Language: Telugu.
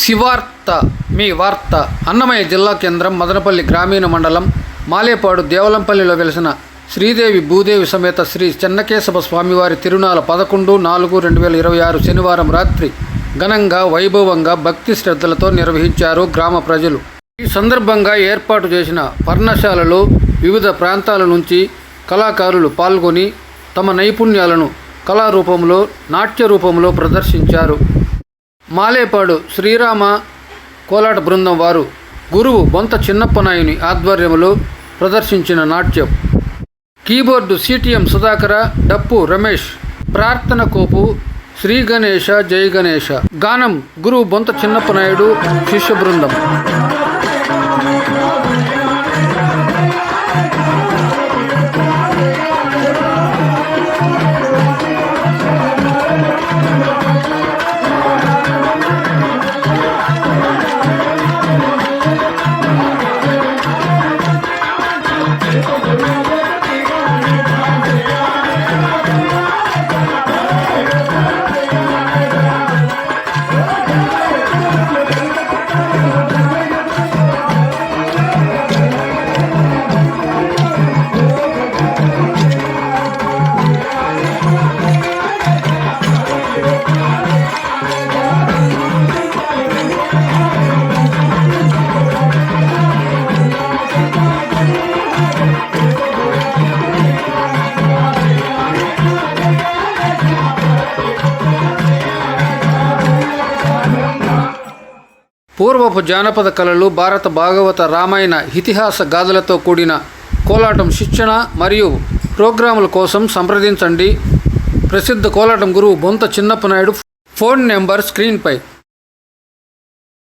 శివార్త మీ వార్త. అన్నమయ్య జిల్లా కేంద్రం మదనపల్లి గ్రామీణ మండలం మాలేపాడు దేవలంపల్లిలో వెలిసిన శ్రీదేవి భూదేవి సమేత శ్రీ చెన్నకేశవ స్వామివారి తిరునాళ 11/4/2026 శనివారం రాత్రి ఘనంగా వైభవంగా భక్తి శ్రద్ధలతో నిర్వహించారు గ్రామ ప్రజలు. ఈ సందర్భంగా ఏర్పాటు చేసిన పర్ణశాలలో వివిధ ప్రాంతాల నుంచి కళాకారులు పాల్గొని తమ నైపుణ్యాలను కళారూపంలో నాట్య రూపంలో ప్రదర్శించారు. మాలేపాడు శ్రీరామ కోలాట బృందం వారు గురువు బొంత చిన్నప్పనాయుని ఆధ్వర్యంలో ప్రదర్శించిన నాట్యం, కీబోర్డు సిటిఎం సుధాకర, డప్పు రమేష్, ప్రార్థన కోపు శ్రీ గణేశ జై గణేశ, గానం గురువు బొంత చిన్నప్పనాయుడు శిష్య బృందం. పూర్వపు జానపద కళలు, భారత భాగవత రామాయణ ఇతిహాస గాథలతో కూడిన కోలాటం శిక్షణ మరియు ప్రోగ్రాముల కోసం సంప్రదించండి. ప్రసిద్ధ కోలాటం గురువు బొంత చిన్నప్పనాయుడు. ఫోన్ నెంబర్ స్క్రీన్పై.